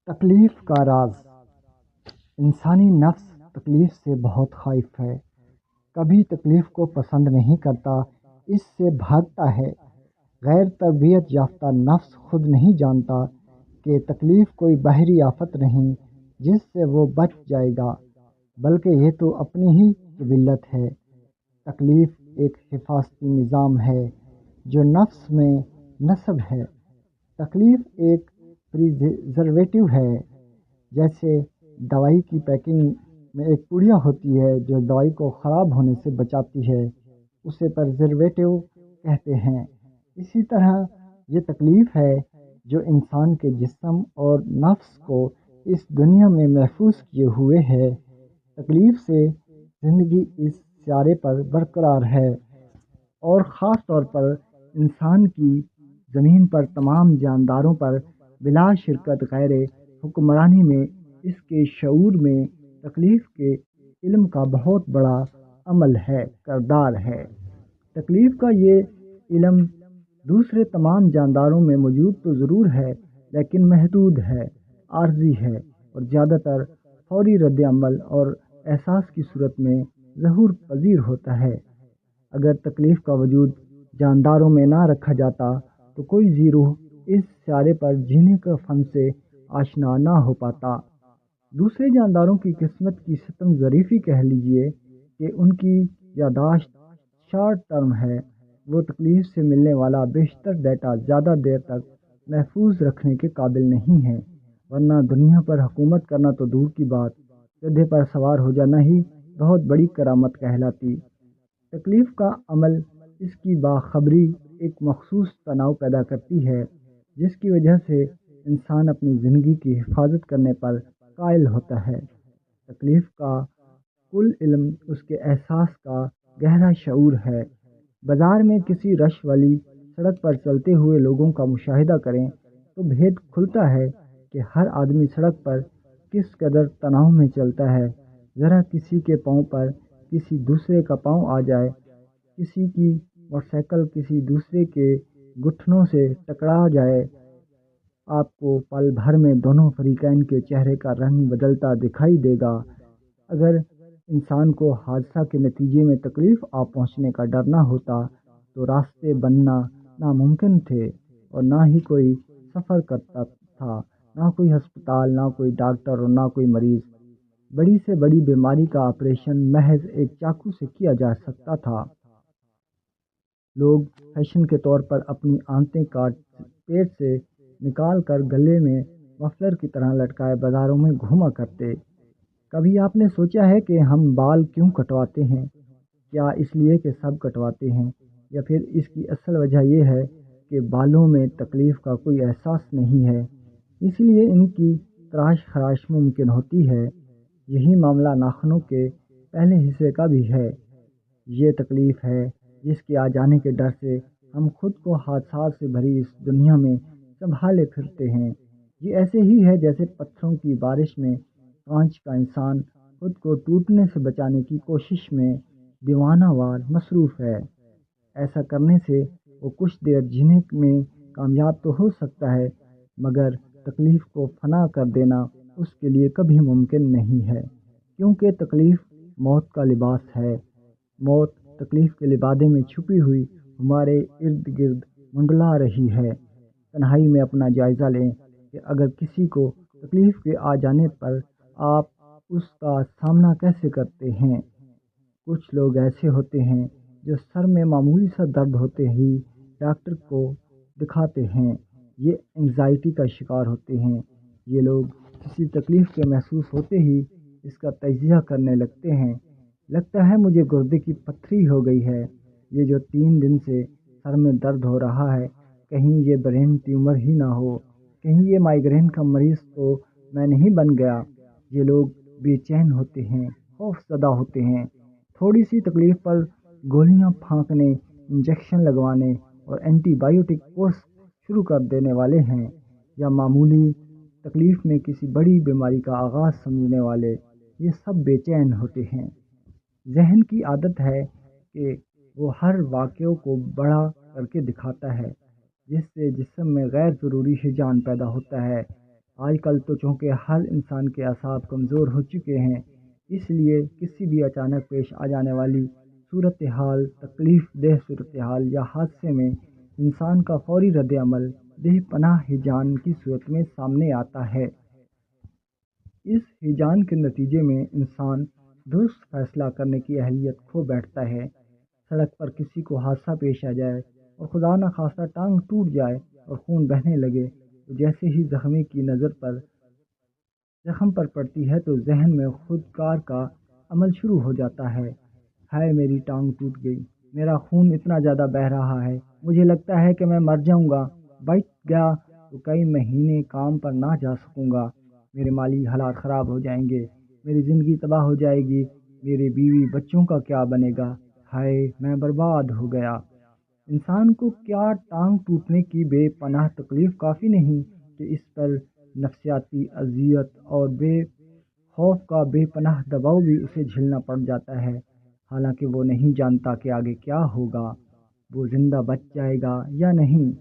تکلیف کا راز۔ انسانی نفس تکلیف سے بہت خائف ہے، کبھی تکلیف کو پسند نہیں کرتا، اس سے بھاگتا ہے۔ غیر تربیت یافتہ نفس خود نہیں جانتا کہ تکلیف کوئی باہری آفت نہیں جس سے وہ بچ جائے گا، بلکہ یہ تو اپنی ہی جبلت ہے۔ تکلیف ایک حفاظتی نظام ہے جو نفس میں نصب ہے۔ تکلیف ایک پریزرویٹو ہے، جیسے دوائی کی پیکنگ میں ایک پڑیا ہوتی ہے جو دوائی کو خراب ہونے سے بچاتی ہے، اسے پریزرویٹو کہتے ہیں۔ اسی طرح یہ تکلیف ہے جو انسان کے جسم اور نفس کو اس دنیا میں محفوظ کیے ہوئے ہے۔ تکلیف سے زندگی اس سیارے پر برقرار ہے، اور خاص طور پر انسان کی زمین پر تمام جانداروں پر بلا شرکت غیر حکمرانی میں اس کے شعور میں تکلیف کے علم کا بہت بڑا عمل ہے، کردار ہے۔ تکلیف کا یہ علم دوسرے تمام جانداروں میں موجود تو ضرور ہے، لیکن محدود ہے، عارضی ہے، اور زیادہ تر فوری رد عمل اور احساس کی صورت میں ظہور پذیر ہوتا ہے۔ اگر تکلیف کا وجود جانداروں میں نہ رکھا جاتا تو کوئی ذی روح اس سیارے پر جینے کے فن سے آشنا نہ ہو پاتا۔ دوسرے جانداروں کی قسمت کی ستم ظریفی کہہ لیجیے کہ ان کی یادداشت شارٹ ٹرم ہے، وہ تکلیف سے ملنے والا بیشتر ڈیٹا زیادہ دیر تک محفوظ رکھنے کے قابل نہیں ہے، ورنہ دنیا پر حکومت کرنا تو دور کی بات، گدھے پر سوار ہو جانا ہی بہت بڑی کرامت کہلاتی۔ تکلیف کا عمل اس کی باخبری ایک مخصوص تناؤ پیدا کرتی ہے، جس کی وجہ سے انسان اپنی زندگی کی حفاظت کرنے پر قائل ہوتا ہے۔ تکلیف کا کل علم اس کے احساس کا گہرا شعور ہے۔ بازار میں کسی رش والی سڑک پر چلتے ہوئے لوگوں کا مشاہدہ کریں تو بھید کھلتا ہے کہ ہر آدمی سڑک پر کس قدر تناؤ میں چلتا ہے۔ ذرا کسی کے پاؤں پر کسی دوسرے کا پاؤں آ جائے، کسی کی موٹر سائیکل کسی دوسرے کے گھٹنوں سے ٹکرا جائے، آپ کو پل بھر میں دونوں فریقین کے چہرے کا رنگ بدلتا دکھائی دے گا۔ اگر انسان کو حادثہ کے نتیجے میں تکلیف آ پہنچنے کا ڈر نہ ہوتا تو راستے بننا ناممکن تھے، اور نہ ہی کوئی سفر کرتا تھا، نہ کوئی ہسپتال، نہ کوئی ڈاکٹر اور نہ کوئی مریض۔ بڑی سے بڑی بیماری کا آپریشن محض ایک چاقو سے کیا جا سکتا تھا۔ لوگ فیشن کے طور پر اپنی آنتیں کاٹ پیٹ سے نکال کر گلے میں مفلر کی طرح لٹکائے بازاروں میں گھوما کرتے۔ کبھی آپ نے سوچا ہے کہ ہم بال کیوں کٹواتے ہیں؟ کیا اس لیے کہ سب کٹواتے ہیں، یا پھر اس کی اصل وجہ یہ ہے کہ بالوں میں تکلیف کا کوئی احساس نہیں ہے، اس لیے ان کی تراش خراش ممکن ہوتی ہے؟ یہی معاملہ ناخنوں کے پہلے حصے کا بھی ہے۔ یہ تکلیف ہے جس کے آ جانے کے ڈر سے ہم خود کو حادثات سے بھری اس دنیا میں سنبھالے پھرتے ہیں۔ یہ ایسے ہی ہے جیسے پتھروں کی بارش میں کانچ کا انسان خود کو ٹوٹنے سے بچانے کی کوشش میں دیوانہ وار مصروف ہے۔ ایسا کرنے سے وہ کچھ دیر جینے میں کامیاب تو ہو سکتا ہے، مگر تکلیف کو فنا کر دینا اس کے لیے کبھی ممکن نہیں ہے، کیونکہ تکلیف موت کا لباس ہے۔ موت تکلیف کے لبادے میں چھپی ہوئی ہمارے ارد گرد منڈلا رہی ہے۔ تنہائی میں اپنا جائزہ لیں کہ اگر کسی کو تکلیف کے آ جانے پر آپ اس کا سامنا کیسے کرتے ہیں۔ کچھ لوگ ایسے ہوتے ہیں جو سر میں معمولی سا درد ہوتے ہی ڈاکٹر کو دکھاتے ہیں۔ یہ انگزائٹی کا شکار ہوتے ہیں۔ یہ لوگ کسی تکلیف کے محسوس ہوتے ہی اس کا تجزیہ کرنے لگتے ہیں۔ لگتا ہے مجھے گردے کی پتھری ہو گئی ہے، یہ جو 3 دن سے سر میں درد ہو رہا ہے، کہیں یہ برین ٹیومر ہی نہ ہو، کہیں یہ مائیگرین کا مریض تو میں نہیں بن گیا۔ یہ لوگ بے چین ہوتے ہیں، خوف زدہ ہوتے ہیں۔ تھوڑی سی تکلیف پر گولیاں پھانکنے، انجیکشن لگوانے اور اینٹی بایوٹک کورس شروع کر دینے والے ہیں، یا معمولی تکلیف میں کسی بڑی بیماری کا آغاز سمجھنے والے، یہ سب بے چین ہوتے ہیں۔ ذہن کی عادت ہے کہ وہ ہر واقعے کو بڑا کر کے دکھاتا ہے، جس سے جسم میں غیر ضروری ہیجان پیدا ہوتا ہے۔ آج کل تو چونکہ ہر انسان کے اعصاب کمزور ہو چکے ہیں، اس لیے کسی بھی اچانک پیش آ جانے والی صورتحال، تکلیف دہ صورتحال یا حادثے میں انسان کا فوری رد عمل بے پناہ ہیجان کی صورت میں سامنے آتا ہے۔ اس ہیجان کے نتیجے میں انسان درست فیصلہ کرنے کی اہلیت کھو بیٹھتا ہے۔ سڑک پر کسی کو حادثہ پیش آ جائے اور خدا نخواستہ ٹانگ ٹوٹ جائے اور خون بہنے لگے تو جیسے ہی زخمی کی نظر پر زخم پر پڑتی ہے تو ذہن میں خود کار کا عمل شروع ہو جاتا ہے۔ ہائے میری ٹانگ ٹوٹ گئی، میرا خون اتنا زیادہ بہہ رہا ہے، مجھے لگتا ہے کہ میں مر جاؤں گا، بچ گیا تو کئی مہینے کام پر نہ جا سکوں گا، میرے مالی حالات خراب ہو جائیں گے، میری زندگی تباہ ہو جائے گی، میرے بیوی بچوں کا کیا بنے گا، ہائے میں برباد ہو گیا۔ انسان کو کیا ٹانگ ٹوٹنے کی بے پناہ تکلیف کافی نہیں کہ اس پر نفسیاتی اذیت اور بے خوف کا بے پناہ دباؤ بھی اسے جھیلنا پڑ جاتا ہے، حالانکہ وہ نہیں جانتا کہ آگے کیا ہوگا، وہ زندہ بچ جائے گا یا نہیں۔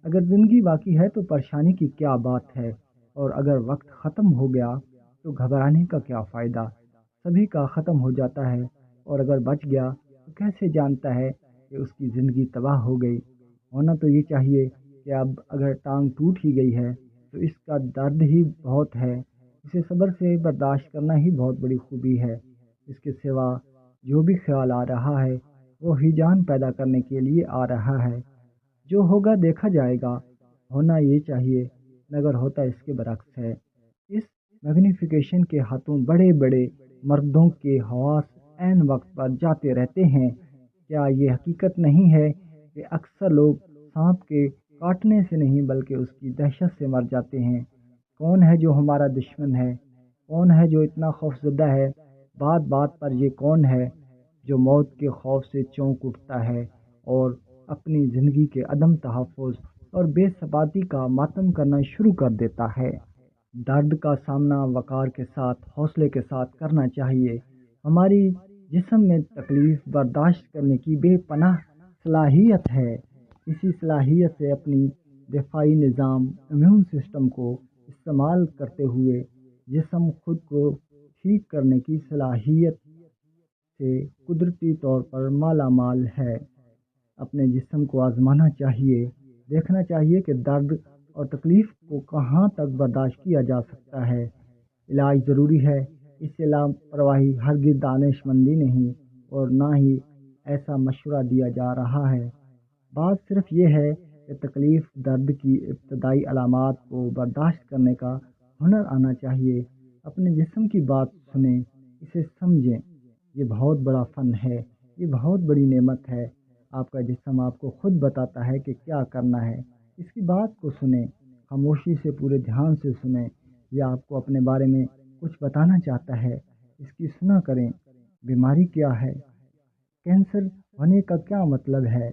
اگر زندگی باقی ہے تو پریشانی کی کیا بات ہے، اور اگر وقت ختم ہو گیا تو گھبرانے کا کیا فائدہ، سبھی کا ختم ہو جاتا ہے، اور اگر بچ گیا تو کیسے جانتا ہے کہ اس کی زندگی تباہ ہو گئی۔ ہونا تو یہ چاہیے کہ اب اگر ٹانگ ٹوٹ ہی گئی ہے تو اس کا درد ہی بہت ہے، اسے صبر سے برداشت کرنا ہی بہت بڑی خوبی ہے۔ اس کے سوا جو بھی خیال آ رہا ہے وہ ہیجان پیدا کرنے کے لیے آ رہا ہے، جو ہوگا دیکھا جائے گا۔ ہونا یہ چاہیے مگر ہوتا اس کے برعکس ہے۔ اس میگنیفیکیشن کے ہاتھوں بڑے بڑے مردوں کے حواس عین وقت پر جاتے رہتے ہیں۔ کیا یہ حقیقت نہیں ہے کہ اکثر لوگ سانپ کے کاٹنے سے نہیں بلکہ اس کی دہشت سے مر جاتے ہیں؟ کون ہے جو ہمارا دشمن ہے؟ کون ہے جو اتنا خوفزدہ ہے؟ بات بات پر یہ کون ہے جو موت کے خوف سے چونک اٹھتا ہے اور اپنی زندگی کے عدم تحفظ اور بے ثباتی کا ماتم کرنا شروع کر دیتا ہے؟ درد کا سامنا وقار کے ساتھ، حوصلے کے ساتھ کرنا چاہیے۔ ہماری جسم میں تکلیف برداشت کرنے کی بے پناہ صلاحیت ہے۔ اسی صلاحیت سے اپنی دفاعی نظام امیون سسٹم کو استعمال کرتے ہوئے جسم خود کو ٹھیک کرنے کی صلاحیت سے قدرتی طور پر مالا مال ہے۔ اپنے جسم کو آزمانا چاہیے، دیکھنا چاہیے کہ درد اور تکلیف کو کہاں تک برداشت کیا جا سکتا ہے۔ علاج ضروری ہے، اس سے لاپرواہی ہرگز دانش مندی نہیں، اور نہ ہی ایسا مشورہ دیا جا رہا ہے۔ بات صرف یہ ہے کہ تکلیف درد کی ابتدائی علامات کو برداشت کرنے کا ہنر آنا چاہیے۔ اپنے جسم کی بات سنیں، اسے سمجھیں، یہ بہت بڑا فن ہے، یہ بہت بڑی نعمت ہے۔ آپ کا جسم آپ کو خود بتاتا ہے کہ کیا کرنا ہے۔ اس کی بات کو سنیں، خاموشی سے پورے دھیان سے سنیں۔ یہ آپ کو اپنے بارے میں کچھ بتانا چاہتا ہے، اس کی سنا کریں۔ بیماری کیا ہے؟ کینسر ہونے کا کیا مطلب ہے؟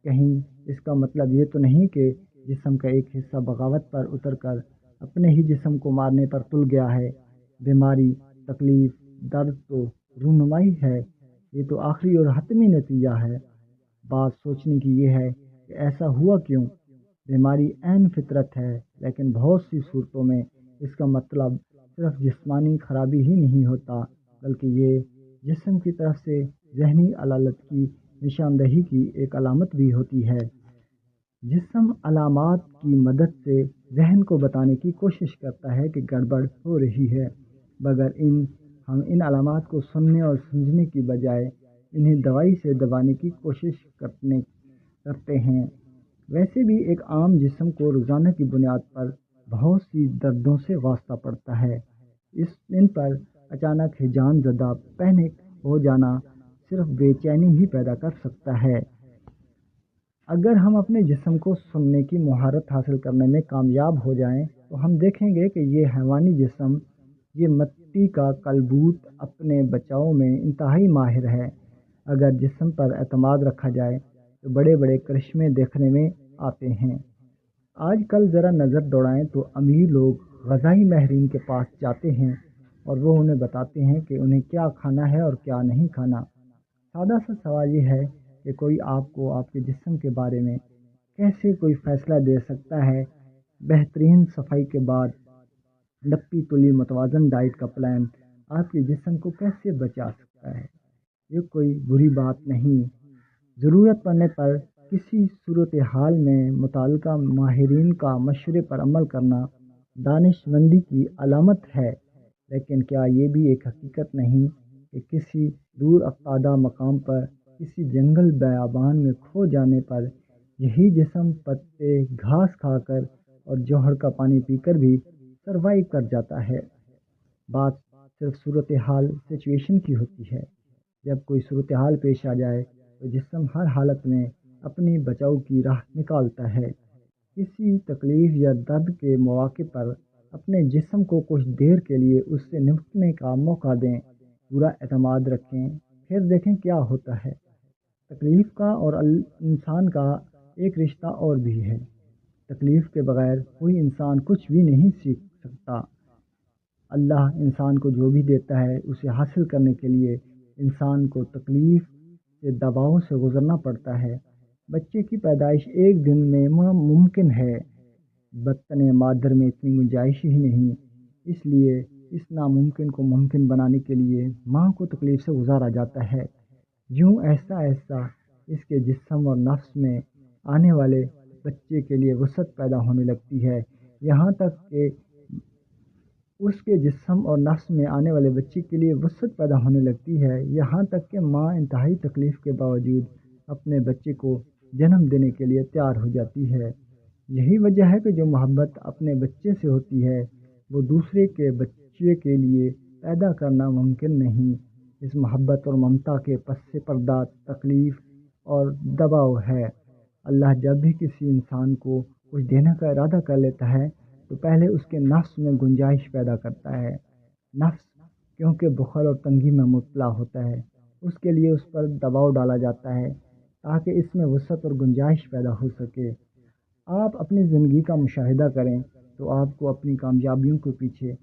کہیں اس کا مطلب یہ تو نہیں کہ جسم کا ایک حصہ بغاوت پر اتر کر اپنے ہی جسم کو مارنے پر تل گیا ہے۔ بیماری، تکلیف، درد تو رونمائی ہے، یہ تو آخری اور حتمی نتیجہ ہے۔ بات سوچنے کی یہ ہے کہ ایسا ہوا کیوں؟ بیماری عین فطرت ہے، لیکن بہت سی صورتوں میں اس کا مطلب صرف جسمانی خرابی ہی نہیں ہوتا، بلکہ یہ جسم کی طرف سے ذہنی علالت کی نشاندہی کی ایک علامت بھی ہوتی ہے۔ جسم علامات کی مدد سے ذہن کو بتانے کی کوشش کرتا ہے کہ گڑبڑ ہو رہی ہے، مگر ہم ان علامات کو سننے اور سمجھنے کی بجائے انہیں دوائی سے دبانے کی کوشش کرتے ہیں۔ ویسے بھی ایک عام جسم کو روزانہ کی بنیاد پر بہت سی دردوں سے واسطہ پڑتا ہے۔ ان پر اچانک ہیجان زدہ پینک ہو جانا صرف بے چینی ہی پیدا کر سکتا ہے۔ اگر ہم اپنے جسم کو سننے کی مہارت حاصل کرنے میں کامیاب ہو جائیں تو ہم دیکھیں گے کہ یہ حیوانی جسم، یہ مٹی کا کلبوت اپنے بچاؤ میں انتہائی ماہر ہے۔ اگر جسم پر اعتماد رکھا جائے تو بڑے بڑے کرشمے دیکھنے میں آتے ہیں۔ آج کل ذرا نظر دوڑائیں تو امیر لوگ غذائی ماہرین کے پاس جاتے ہیں اور وہ انہیں بتاتے ہیں کہ انہیں کیا کھانا ہے اور کیا نہیں کھانا۔ سادہ سا سوال یہ ہے کہ کوئی آپ کو آپ کے جسم کے بارے میں کیسے کوئی فیصلہ دے سکتا ہے بہترین صفائی کے بعد؟ نپی تلی متوازن ڈائٹ کا پلان آپ کے جسم کو کیسے بچا سکتا ہے؟ یہ کوئی بری بات نہیں، ضرورت پڑنے پر کسی صورتحال میں متعلقہ ماہرین کا مشورے پر عمل کرنا دانش مندی کی علامت ہے، لیکن کیا یہ بھی ایک حقیقت نہیں کہ کسی دور افتادہ مقام پر کسی جنگل بیابان میں کھو جانے پر یہی جسم پتے گھاس کھا کر اور جوہر کا پانی پی کر بھی سروائیو کر جاتا ہے؟ بات صرف صورتحال سچویشن کی ہوتی ہے۔ جب کوئی صورتحال پیش آ جائے تو جسم ہر حالت میں اپنی بچاؤ کی راہ نکالتا ہے۔ کسی تکلیف یا درد کے مواقع پر اپنے جسم کو کچھ دیر کے لیے اس سے نمٹنے کا موقع دیں، پورا اعتماد رکھیں، پھر دیکھیں کیا ہوتا ہے۔ تکلیف کا اور انسان کا ایک رشتہ اور بھی ہے۔ تکلیف کے بغیر کوئی انسان کچھ بھی نہیں سیکھ سکتا۔ اللہ انسان کو جو بھی دیتا ہے اسے حاصل کرنے کے لیے انسان کو تکلیف سے دباؤ سے گزرنا پڑتا ہے۔ بچے کی پیدائش ایک دن میں ممکن ہے، بطن مادر میں اتنی گنجائش ہی نہیں، اس لیے اس ناممکن کو ممکن بنانے کے لیے ماں کو تکلیف سے گزارا جاتا ہے۔ یوں ایسا ایسا اس کے جسم اور نفس میں آنے والے بچے کے لیے وسعت پیدا ہونے لگتی ہے، یہاں تک کہ اس کے جسم اور نفس میں آنے والے بچے کے لیے وسعت پیدا ہونے لگتی ہے، یہاں تک کہ ماں انتہائی تکلیف کے باوجود اپنے بچے کو جنم دینے کے لیے تیار ہو جاتی ہے۔ یہی وجہ ہے کہ جو محبت اپنے بچے سے ہوتی ہے وہ دوسرے کے بچے کے لیے پیدا کرنا ممکن نہیں۔ اس محبت اور ممتا کے پس پردہ تکلیف اور دباؤ ہے۔ اللہ جب بھی کسی انسان کو کچھ دینے کا ارادہ کر لیتا ہے تو پہلے اس کے نفس میں گنجائش پیدا کرتا ہے۔ نفس کیونکہ بخل اور تنگی میں مبتلا ہوتا ہے، اس کے لیے اس پر دباؤ ڈالا جاتا ہے تاکہ اس میں وسعت اور گنجائش پیدا ہو سکے۔ آپ اپنی زندگی کا مشاہدہ کریں تو آپ کو اپنی کامیابیوں کے پیچھے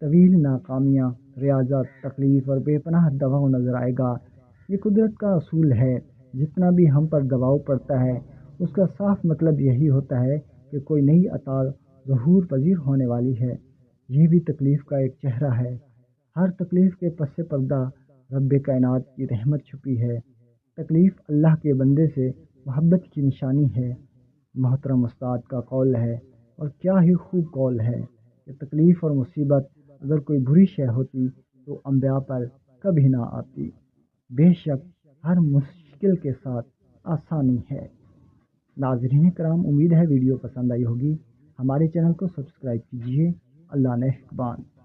طویل ناکامیاں، ریاضت، تکلیف اور بے پناہ دباؤ نظر آئے گا۔ یہ قدرت کا اصول ہے، جتنا بھی ہم پر دباؤ پڑتا ہے اس کا صاف مطلب یہی ہوتا ہے کہ کوئی نئی عطا ظہور پذیر ہونے والی ہے۔ یہ بھی تکلیف کا ایک چہرہ ہے۔ ہر تکلیف کے پس پردہ رب کائنات کی رحمت چھپی ہے۔ تکلیف اللہ کے بندے سے محبت کی نشانی ہے۔ محترم استاد کا قول ہے، اور کیا ہی خوب قول ہے، کہ تکلیف اور مصیبت اگر کوئی بری شے ہوتی تو انبیاء پر کبھی نہ آتی۔ بے شک ہر مشکل کے ساتھ آسانی ہے۔ ناظرین کرام، امید ہے ویڈیو پسند آئی ہوگی۔ ہمارے چینل کو سبسکرائب کیجیے۔ اللہ نگہبان۔